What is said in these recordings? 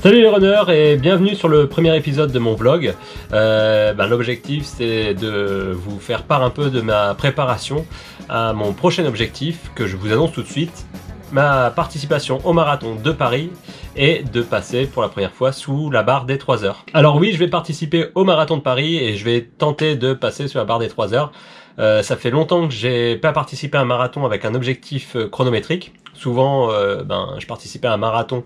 Salut les runners et bienvenue sur le premier épisode de mon vlog. L'objectif c'est de vous faire part un peu de ma préparation à mon prochain objectif que je vous annonce tout de suite, ma participation au marathon de Paris et de passer pour la première fois sous la barre des 3 heures. Alors oui, je vais participer au marathon de Paris et je vais tenter de passer sur la barre des 3 heures. Ça fait longtemps que j'ai pas participé à un marathon avec un objectif chronométrique. Souvent, je participais à un marathon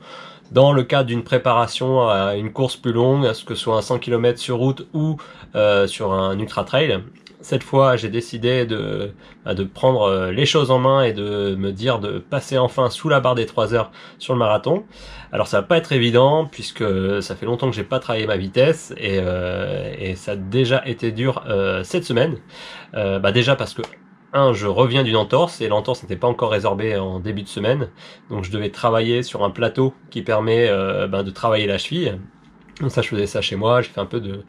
dans le cadre d'une préparation à une course plus longue, à ce que ce soit un 100 km sur route ou sur un ultra trail. Cette fois, j'ai décidé de prendre les choses en main et de me dire de passer enfin sous la barre des 3 heures sur le marathon. Alors ça va pas être évident puisque ça fait longtemps que j'ai pas travaillé ma vitesse et ça a déjà été dur cette semaine. Déjà parce que je reviens d'une entorse et l'entorse n'était pas encore résorbée en début de semaine, donc je devais travailler sur un plateau qui permet de travailler la cheville. Donc ça, je faisais ça chez moi, j'ai fait un peu de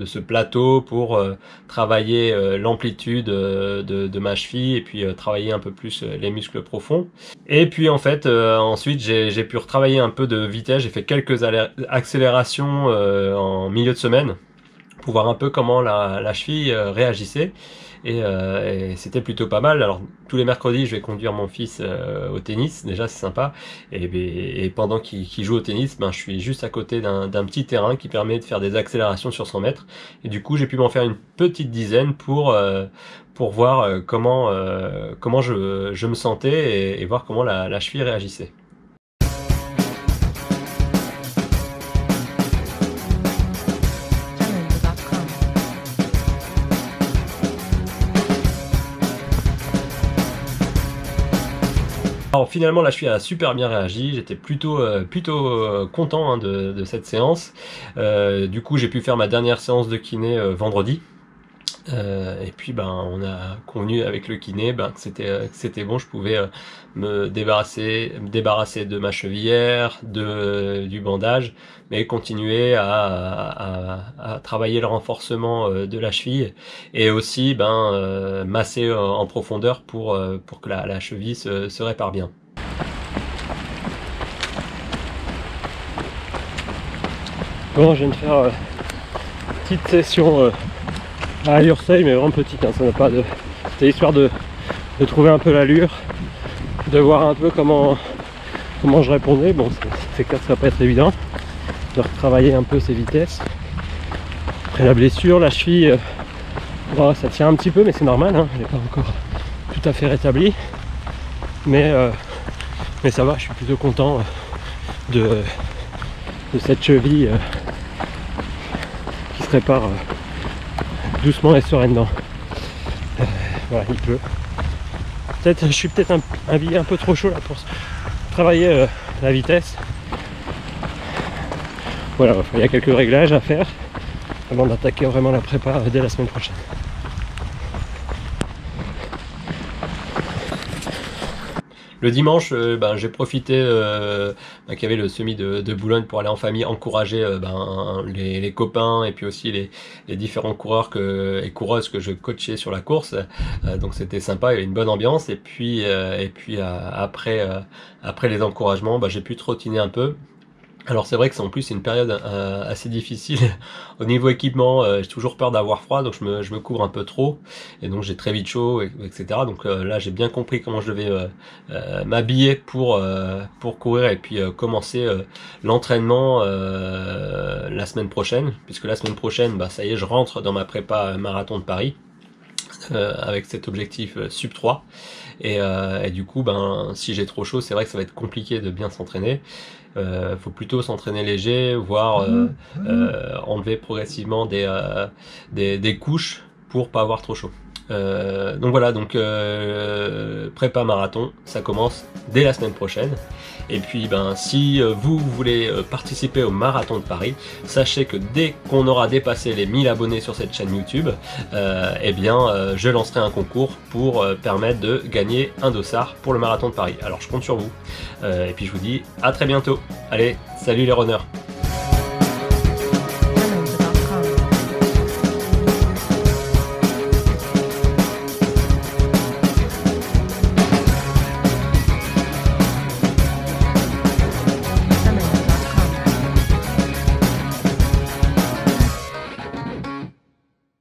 ce plateau pour travailler l'amplitude de ma cheville et puis travailler un peu plus les muscles profonds. Et puis en fait, ensuite j'ai pu retravailler un peu de vitesse, j'ai fait quelques accélérations en milieu de semaine pour voir un peu comment la cheville réagissait et c'était plutôt pas mal. Alors tous les mercredis je vais conduire mon fils au tennis, déjà c'est sympa, et pendant qu'il joue au tennis, je suis juste à côté d'un petit terrain qui permet de faire des accélérations sur 100 mètres et du coup j'ai pu m'en faire une petite dizaine pour voir comment je me sentais et voir comment la cheville réagissait. Alors finalement la cheville a super bien réagi, j'étais plutôt content de cette séance. Du coup j'ai pu faire ma dernière séance de kiné vendredi. Et puis on a convenu avec le kiné que c'était bon, je pouvais me débarrasser de ma chevillère, du bandage, mais continuer à travailler le renforcement de la cheville et aussi masser en profondeur pour que la cheville se répare bien. Bon, je viens de faire une petite session à allure seuil, mais vraiment petite, ça n'a pas de... C'était histoire de trouver un peu l'allure, de voir un peu comment je répondais. Bon, c'est clair que ça va pas être évident de retravailler un peu ses vitesses. Après la blessure, la cheville, ça tient un petit peu, mais c'est normal, elle n'est pas encore tout à fait rétablie. Mais ça va, je suis plutôt content de cette cheville qui se répare doucement et sereinement. Voilà, il pleut. Je suis peut-être habillé un peu trop chaud là pour travailler la vitesse. Voilà, il y a quelques réglages à faire avant d'attaquer vraiment la prépa dès la semaine prochaine. Le dimanche, j'ai profité qu'il y avait le semi de Boulogne pour aller en famille encourager les copains et puis aussi les différents coureurs et coureuses que je coachais sur la course. Donc c'était sympa, il y avait une bonne ambiance. Et puis après les encouragements, j'ai pu trottiner un peu. Alors c'est vrai que c'est en plus une période assez difficile au niveau équipement, j'ai toujours peur d'avoir froid, donc je me couvre un peu trop et donc j'ai très vite chaud, etc. Donc là j'ai bien compris comment je devais m'habiller pour courir et puis commencer l'entraînement la semaine prochaine, puisque la semaine prochaine ça y est, je rentre dans ma prépa marathon de Paris avec cet objectif sub 3 et du coup si j'ai trop chaud, c'est vrai que ça va être compliqué de bien s'entraîner. Faut plutôt s'entraîner léger, voire enlever progressivement des couches pour pas avoir trop chaud. Donc voilà, prépa marathon, ça commence dès la semaine prochaine. Et puis si vous voulez participer au marathon de Paris, sachez que dès qu'on aura dépassé les 1000 abonnés sur cette chaîne YouTube, je lancerai un concours pour permettre de gagner un dossard pour le marathon de Paris. Alors je compte sur vous. Et puis je vous dis à très bientôt. Allez, salut les runners!